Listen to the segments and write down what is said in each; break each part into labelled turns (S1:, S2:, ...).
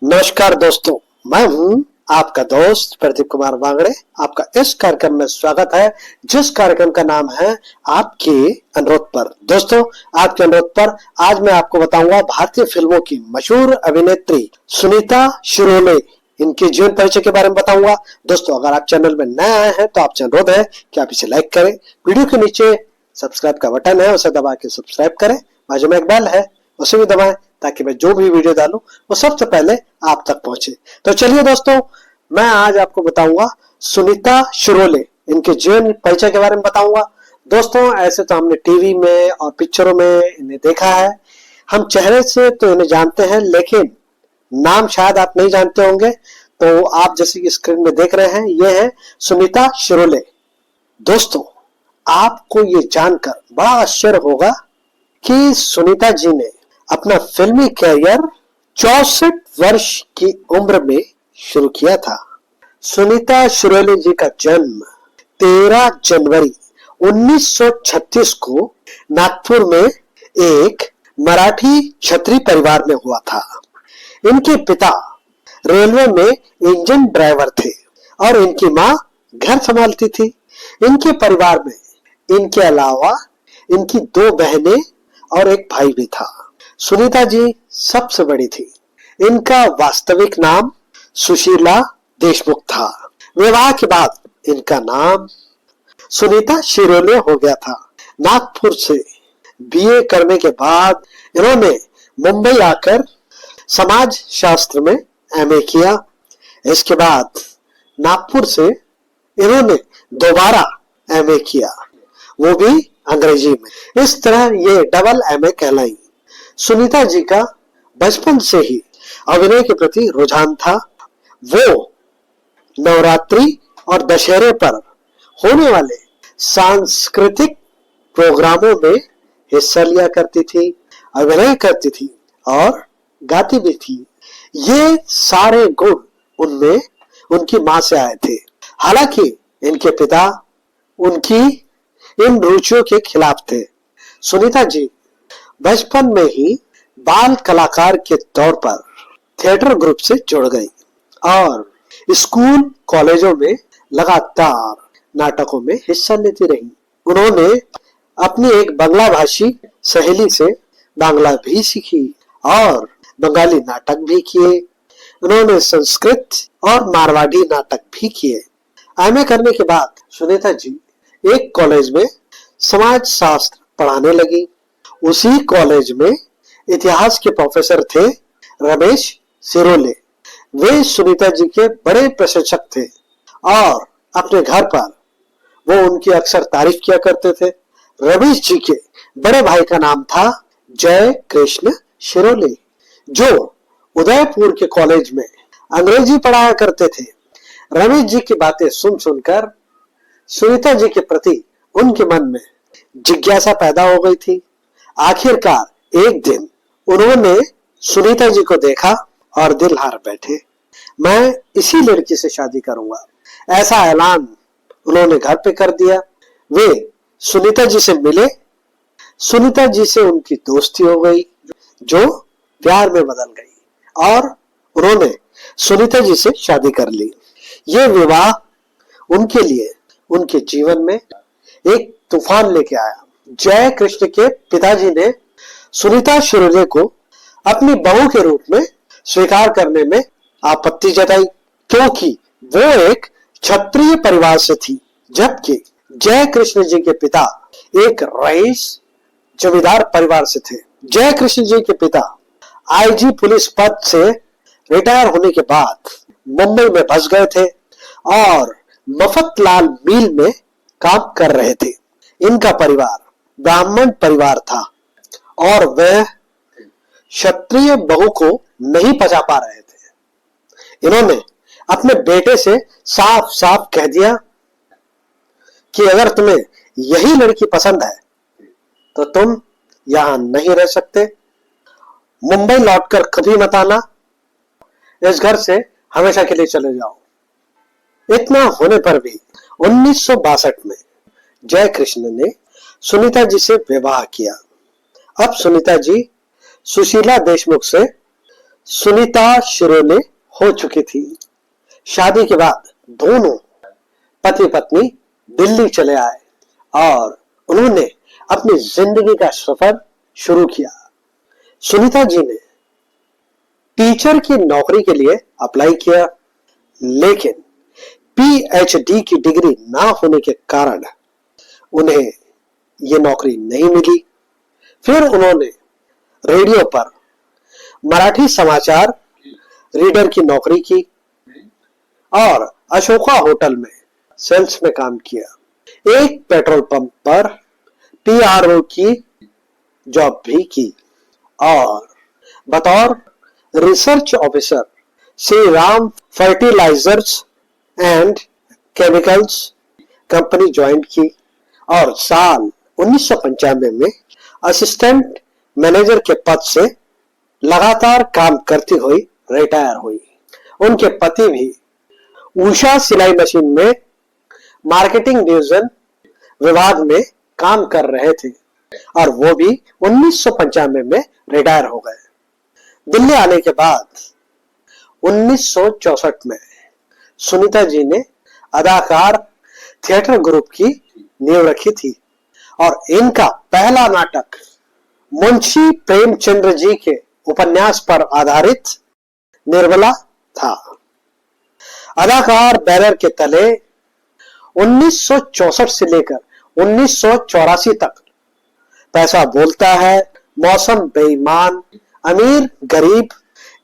S1: नमस्कार दोस्तों, मैं हूं आपका दोस्त प्रदीप कुमार वांगड़े। आपका इस कार्यक्रम में स्वागत है, जिस कार्यक्रम का नाम है आपके अनुरोध पर। दोस्तों, आपके अनुरोध पर आज मैं आपको बताऊंगा भारतीय फिल्मों की मशहूर अभिनेत्री सुनीता शिरोले, इनके जीवन परिचय के बारे में बताऊंगा। दोस्तों, अगर आप चैनल में नए आए हैं तो आपसे अनुरोध है कि आप इसे लाइक करें। वीडियो के नीचे सब्सक्राइब का बटन है, उसे दबा के सब्सक्राइब करें। बाजू में एक बेल है, उसे भी दबाएं ताकि मैं जो भी वीडियो डालूं वो सबसे पहले आप तक पहुंचे। तो चलिए दोस्तों, मैं आज आपको बताऊंगा सुनीता शिरोले, इनके जीवन परिचय के बारे में बताऊंगा। दोस्तों, ऐसे तो हमने टीवी में और पिक्चरों में इन्हें देखा है, हम चेहरे से तो इन्हें जानते हैं, लेकिन नाम शायद आप नहीं जानते होंगे। तो आप जैसे कि स्क्रीन में देख रहे हैं, ये है सुनीता शिरोले। दोस्तों, आपको ये जानकर बड़ा आश्चर्य होगा कि सुनीता जी ने अपना फिल्मी कैरियर 64 वर्ष की उम्र में शुरू किया था। सुनीता शिरोले जी का जन्म 13 जनवरी 1936 को नागपुर में एक मराठी क्षत्रिय परिवार में हुआ था। इनके पिता रेलवे में इंजन ड्राइवर थे और इनकी मां घर संभालती थी। इनके परिवार में इनके अलावा इनकी 2 बहनें और एक भाई भी था। सुनीता जी सबसे बड़ी थी। इनका वास्तविक नाम सुशीला देशमुख था। विवाह के बाद इनका नाम सुनीता शिरोले हो गया था। नागपुर से बीए करने के बाद इन्होंने मुंबई आकर समाज शास्त्र में एमए किया। इसके बाद नागपुर से इन्होंने दोबारा एमए किया, वो भी अंग्रेजी में। इस तरह ये डबल एमए कहलाई। सुनीता जी का बचपन से ही अभिनय के प्रति रुझान था। वो नवरात्रि और दशहरे पर होने वाले सांस्कृतिक प्रोग्रामों में हिस्सा लिया करती थी, अभिनय करती थी और गाती भी थी। ये सारे गुण उनमें उनकी मां से आए थे। हालांकि इनके पिता उनकी इन रुचियों के खिलाफ थे। सुनीता जी बचपन में ही बाल कलाकार के तौर पर थिएटर ग्रुप से जुड़ गई और स्कूल कॉलेजों में लगातार नाटकों में हिस्सा लेती रही। उन्होंने अपनी एक बांग्ला भाषी सहेली से बांग्ला भी सीखी और बंगाली नाटक भी किए। उन्होंने संस्कृत और मारवाड़ी नाटक भी किए। एमए करने के बाद सुनीता जी एक कॉलेज में समाज शास्त्र पढ़ाने लगी। उसी कॉलेज में इतिहास के प्रोफेसर थे रमेश सिरोले। वे सुनीता जी के बड़े प्रशंसक थे और अपने घर पर वो उनकी अक्सर तारीफ किया करते थे। रमेश जी के बड़े भाई का नाम था जय कृष्ण शिरोले, जो उदयपुर के कॉलेज में अंग्रेजी पढ़ाया करते थे। रमेश जी की बातें सुन सुनकर सुनीता जी के प्रति उनके मन में जिज्ञासा पैदा हो गई थी। आखिरकार एक दिन उन्होंने सुनीता जी को देखा और दिल हार बैठे। मैं इसी लड़की से शादी करूंगा, ऐसा ऐलान उन्होंने घर पे कर दिया। वे सुनीता जी से मिले। सुनीता जी से उनकी दोस्ती हो गई, जो प्यार में बदल गई और उन्होंने सुनीता जी से शादी कर ली। ये विवाह उनके लिए उनके जीवन में एक तूफान लेके आया। जय कृष्ण के पिताजी ने सुनीता शिरोले को अपनी बहू के रूप में स्वीकार करने में आपत्ति जताई, क्योंकि वो एक क्षत्रिय परिवार से थी, जबकि जय कृष्ण जी के पिता एक रईस जमींदार परिवार से थे। जय कृष्ण जी के पिता आईजी पुलिस पद से रिटायर होने के बाद मुंबई में बस गए थे और मफतलाल मिल में काम कर रहे थे। इनका परिवार ब्राह्मण परिवार था और वह क्षत्रिय बहू को नहीं पचा पा रहे थे। इन्होंने अपने बेटे से साफ साफ कह दिया कि अगर तुम्हें यही लड़की पसंद है तो तुम यहां नहीं रह सकते, मुंबई लौटकर कभी मत आना, इस घर से हमेशा के लिए चले जाओ। इतना होने पर भी 1962 में जय कृष्ण ने सुनीता जी से विवाह किया। अब सुनीता जी सुशीला देशमुख से सुनीता शिरोले हो चुकी थी। शादी के बाद दोनों पति पत्नी दिल्ली चले आए और उन्होंने अपनी जिंदगी का सफर शुरू किया। सुनीता जी ने टीचर की नौकरी के लिए अप्लाई किया, लेकिन पीएचडी की डिग्री ना होने के कारण उन्हें ये नौकरी नहीं मिली। फिर उन्होंने रेडियो पर मराठी समाचार रीडर की नौकरी की और अशोका होटल में सेल्स में काम किया। एक पेट्रोल पंप पर पीआरओ की जॉब भी की और बतौर research officer Shri Ram fertilisers and chemicals company join की और साल 1995 में असिस्टेंट मैनेजर के पद से लगातार काम करती हुई रिटायर हुई। उनके पति भी उषा सिलाई मशीन में मार्केटिंग डिवीजन विभाग में काम कर रहे थे और वो भी 1995 में रिटायर हो गए। दिल्ली आने के बाद 1964 में सुनीता जी ने अदाकार थिएटर ग्रुप की नींव रखी थी और इनका पहला नाटक मुंशी प्रेमचंद्र जी के उपन्यास पर आधारित निर्मला था। अदाकार बैनर के तले 1964 से लेकर 1984 तक पैसा बोलता है, मौसम बेईमान, अमीर गरीब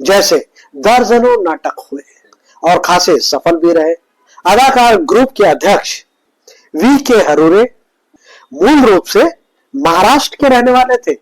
S1: जैसे दर्जनों नाटक हुए और खासे सफल भी रहे। अदाकार ग्रुप के अध्यक्ष वी के हरूरे मूल रूप से महाराष्ट्र के रहने वाले थे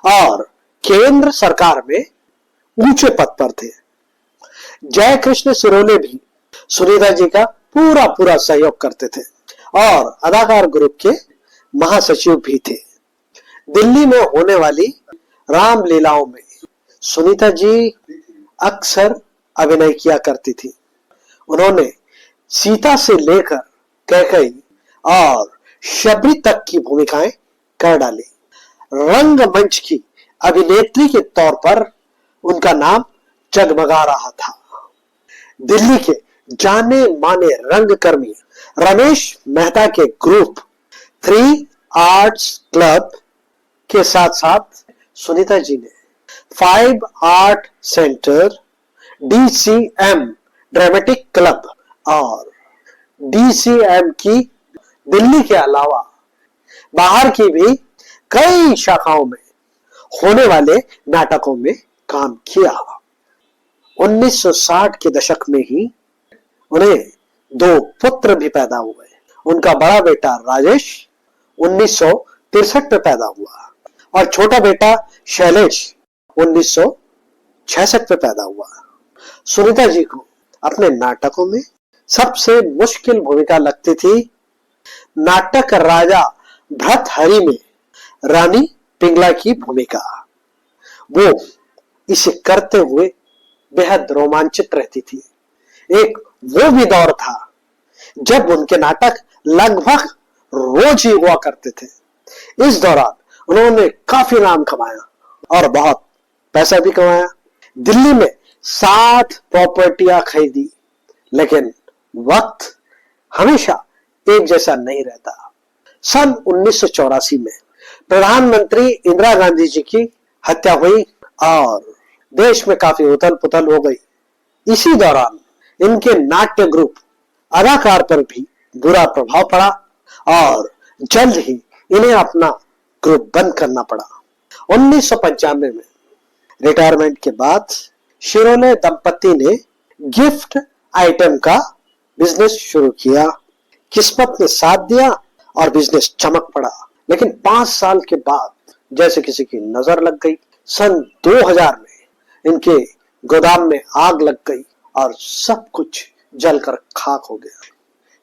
S1: और केंद्र सरकार में ऊंचे पद पर थे। जय कृष्ण सिरोले भी सुनीता जी का पूरा सहयोग करते थे और अदाकार ग्रुप के महासचिव भी थे। दिल्ली में होने वाली रामलीलाओं में सुनीता जी अक्सर अभिनय किया करती थी। उन्होंने सीता से लेकर कैकेयी और शबरी तक की भूमिकाएं कर डाली। रंगमंच की अभिनेत्री के तौर पर उनका नाम जगमगा रहा था। दिल्ली के जाने माने रंगकर्मी रमेश मेहता के ग्रुप 3 आर्ट्स क्लब के साथ साथ सुनीता जी ने 5 art centre, DCM dramatic club और DCM की दिल्ली के अलावा बाहर की भी कई शाखाओं में होने वाले नाटकों में काम किया। 1960 के दशक में ही उन्हें 2 पुत्र भी पैदा हुए। उनका बड़ा बेटा राजेश 1963 में पैदा हुआ और छोटा बेटा शैलेश 1966 में पैदा हुआ। सुनीता जी को अपने नाटकों में सबसे मुश्किल भूमिका लगती थी नाटक राजा भर्तृहरि में रानी पिंगला की भूमिका। वो इसे करते हुए बेहद रोमांचित रहती थी। एक वो भी दौर था जब उनके नाटक लगभग रोज ही हुआ करते थे। इस दौरान उन्होंने काफी नाम कमाया और बहुत पैसा भी कमाया। दिल्ली में 7 प्रॉपर्टियां खरीदी, लेकिन वक्त हमेशा एक जैसा नहीं रहता। सन 1984 में प्रधानमंत्री इंदिरा गांधी जी की हत्या हुई और देश में काफी उथल पुथल हो गई। इसी दौरान इनके नाट्य ग्रुप अदाकार पर भी बुरा प्रभाव पड़ा और जल्द ही इन्हें अपना ग्रुप बंद करना पड़ा। 1995 में रिटायरमेंट के बाद शिरोले दंपति ने गिफ्ट आइटम का बिजनेस शुरू किया। किस्मत ने साथ दिया और बिजनेस चमक पड़ा, लेकिन 5 साल के बाद जैसे किसी की नजर लग गई। सन 2000 में इनके गोदाम में आग लग गई और सब कुछ जलकर खाक हो गया।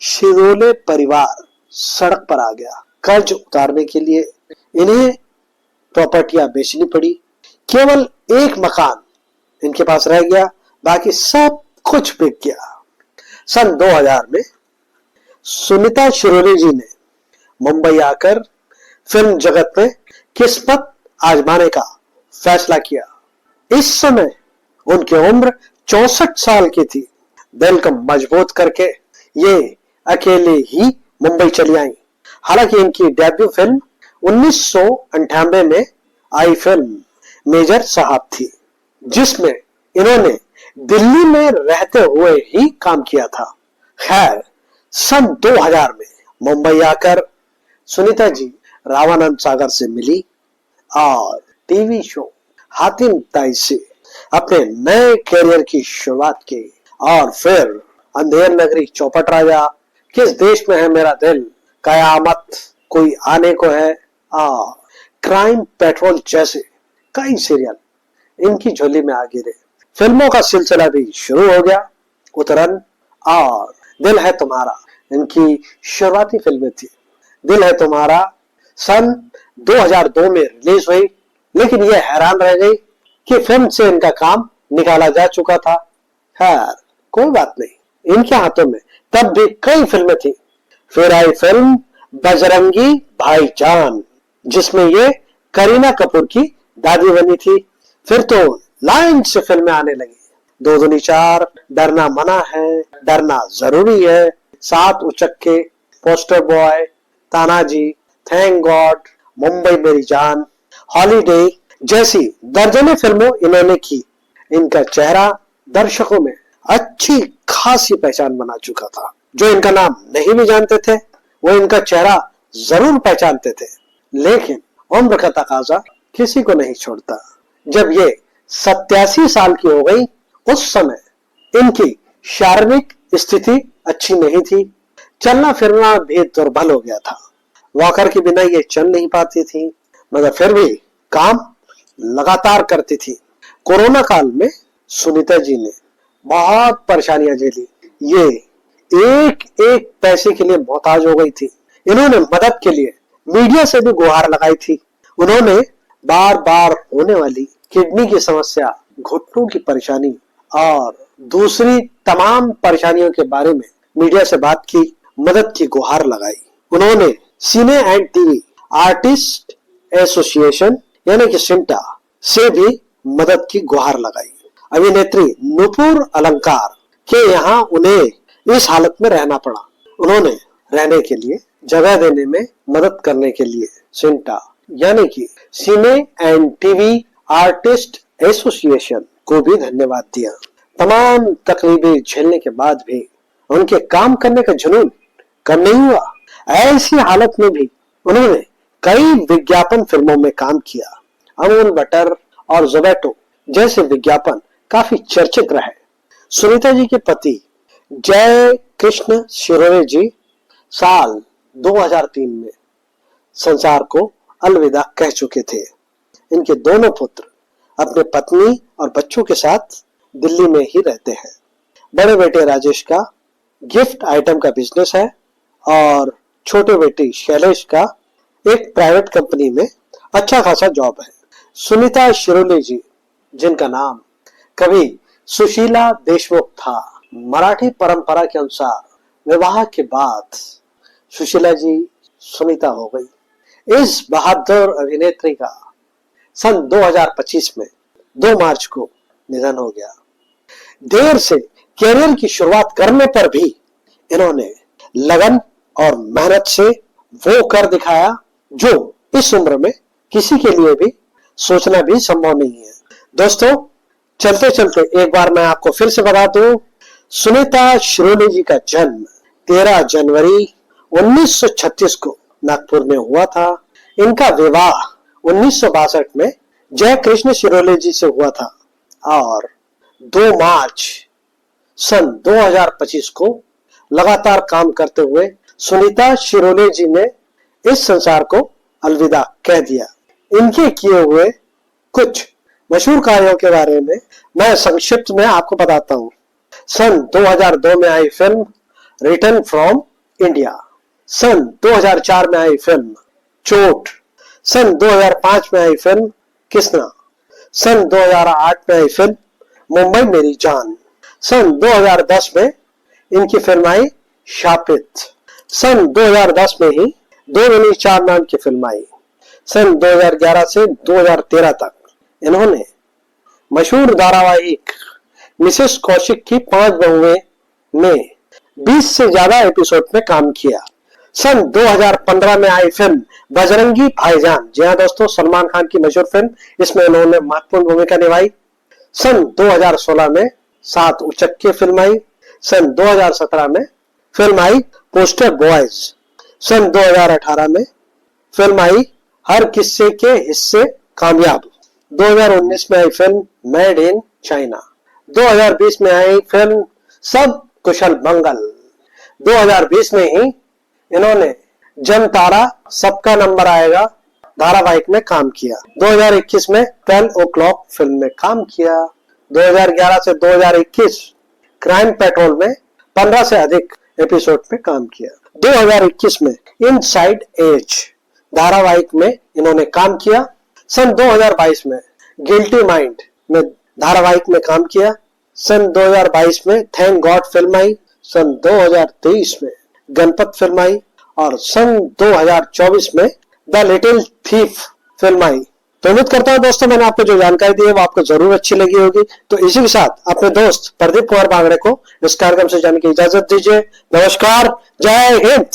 S1: शिरोले परिवार सड़क पर आ गया। कर्ज उतारने के लिए इन्हें प्रॉपर्टियां बेचनी पड़ी। केवल एक मकान इनके पास रह गया, बाकी सब कुछ बिक गया। सन 2000 में सुनीता शिरोले जी ने मुंबई आकर फिल्म जगत में किस्मत आजमाने का फैसला किया। इस समय उनकी उम्र 64 साल की थी। दिल को मजबूत करके ये अकेले ही मुंबई चली आई। हालांकि इनकी डेब्यू फिल्म 1998 में आई फिल्म मेजर साहब थी, जिसमें इन्होंने दिल्ली में रहते हुए ही काम किया था। खैर, सन 2000 में मुंबई आकर सुनीता जी रामानंद सागर से मिली और टीवी शो हातिम ताई से अपने नए करियर की शुरुआत की। और फिर अंधेर नगरी, चौपट राजा, किस देश में है मेरा दिल, कयामत कोई आने को है और क्राइम पेट्रोल जैसे कई सीरियल इनकी झोली में आ गिरे। फिल्मों का सिलसिला भी शुरू हो गया। उतरन और दिल है तुम्हारा इनकी शुरुआती फिल्में थी। दिल है तुम्हारा सन 2002 में रिलीज हुई, लेकिन यह हैरान रह गई कि फिल्म से इनका काम निकाला जा चुका था। खैर, कोई बात नहीं, इनके हाथों में तब भी कई फिल्में थी। फिर आई फिल्म बजरंगी भाईजान, जिसमें ये करीना कपूर की दादी बनी थी। फिर तो लाइन से फिल्में आने लगी। 2 दूनी 4, डरना मना है, डरना Zaroori Hai, 7 Uchakke, poster boy, Tanaji, thank God, Mumbai Meri Jaan, holiday जैसी दर्जनों फिल्मों इन्होंने की। इनका चेहरा दर्शकों में अच्छी खासी पहचान बना चुका था। जो इनका नाम नहीं भी जानते थे, वो इनका चेहरा जरूर पहचानते थे। लेकिन उम्र का तकाजा किसी को नहीं छोड़ता। जब ये 87 साल की हो गई, उस समय इनकी शारीरिक स्थिति अच्छी नहीं थी। चलना फिरना भी दुर्बल हो गया था। वॉकर के बिना ये चल नहीं पाती थी, मगर फिर भी काम लगातार करती थी। कोरोना काल में सुनीता जी ने बहुत परेशानियां झेली। ये एक एक पैसे के लिए मोहताज हो गई थी। इन्होंने मदद के लिए मीडिया से भी गुहार लगाई थी। उन्होंने बार बार होने वाली किडनी की समस्या, घुटनों की परेशानी और दूसरी तमाम परेशानियों के बारे में मीडिया से बात की, मदद की गुहार लगाई। उन्होंने सिने एंड टीवी आर्टिस्ट एसोसिएशन यानी कि सिंटा से भी मदद की गुहार लगाई। अभिनेत्री नुपुर अलंकार के यहाँ उन्हें इस हालत में रहना पड़ा। उन्होंने रहने के लिए जगह देने में मदद करने के लिए सिंटा यानी कि सिने एंड टीवी आर्टिस्ट एसोसिएशन को भी धन्यवाद दिया। तमाम तकलीफें झेलने के बाद भी उनके काम करने का जुनून कम नहीं हुआ। ऐसी हालत में भी उन्होंने कई विज्ञापन फिल्मों में काम किया। अमूल बटर और जोमैटो जैसे विज्ञापन काफी चर्चित रहे। सुनीता जी के पति जय कृष्ण शिरोरे जी साल 2003 में संसार को अलविदा कह चुके थे। इनके दोनों पुत्र अपने पत्नी और बच्चों के साथ दिल्ली में ही रहते हैं। बड़े बेटे राजेश का गिफ्ट आइटम का बिजनेस है और छोटे बेटे शैलेश का एक प्राइवेट कंपनी में अच्छा खासा जॉब है। सुनीता शिरोले जी, जिनका नाम कभी सुशीला देशमुख था, मराठी परंपरा के अनुसार विवाह के बाद सुशीला जी सुनीता हो गई। इस बहादुर अभिनेत्री का सन 2025 में 2 मार्च को निधन हो गया। देर से कैरियर की शुरुआत करने पर भी इन्होंने लगन और मेहनत से वो कर दिखाया जो इस उम्र में किसी के लिए भी सोचना भी संभव नहीं है। दोस्तों, चलते चलते एक बार मैं आपको फिर से बता दूं, सुनीता शिरोले जी का जन्म 13 जनवरी 1936 को नागपुर में हुआ था। इनका विवाह 1962 में जय कृष्ण शिरोले जी से हुआ था और 2 मार्च सन 2025 को लगातार काम करते हुए सुनीता शिरोले जी ने इस संसार को अलविदा कह दिया। इनके किए हुए कुछ मशहूर कार्यों के बारे में मैं संक्षिप्त में आपको बताता हूँ। सन 2002 में आई फिल्म रिटर्न फ्रॉम इंडिया, सन 2004 में आई फिल्म चोट, सन 2005 में आई फिल्म किसना, सन 2008 में आई फिल्म मुंबई मेरी जान, सन 2010 में इनकी फिल्म आई शापित, सन 2010 में ही 2 दूनी 4 नाम की फिल्म आई। सन 2011 से 2013 तक इन्होंने मशहूर धारावाहिक मिसेस कौशिक की 5 बहुएं में 20 से ज्यादा एपिसोड में काम किया। सन 2015 में आई फिल्म बजरंगी भाईजान, जी हाँ दोस्तों, सलमान खान की मशहूर फिल्म, इसमें उन्होंने महत्वपूर्ण भूमिका निभाई। सन 2016 में 7 उचक्के फिल्म आई। सन 2017 में फिल्म आई पोस्टर बॉयज। सन 2018 में फिल्म आई हर किस्से के हिस्से कामयाब। 2019 में आई फिल्म मेड इन चाइना। 2020 में आई फिल्म सब कुशल मंगल। 2020 में ही इन्होंने जन तारा सबका नंबर आएगा धारावाहिक में काम किया। 2021 में 12 o'clock फिल्म में काम किया। 2011 से 2021 क्राइम पेट्रोल में 15 से अधिक एपिसोड में काम किया। 2021 में इनसाइड एज धारावाहिक में इन्होंने काम किया। सन 2022 में गिल्टी माइंड में धारावाहिक में काम किया। सन 2022 में थैंक गॉड फिल्म आई। सन 2023 में गणपत फिल्म आई और सन 2024 में द लिटिल थीफ फिल्म आई। तो उम्मीद करता हूं दोस्तों मैंने आपको जो जानकारी दी है वो आपको जरूर अच्छी लगी होगी। तो इसी के साथ अपने दोस्त प्रदीप कुमार बांगड़े को इस कार्यक्रम से जाने की इजाजत दीजिए। नमस्कार, जय हिंद।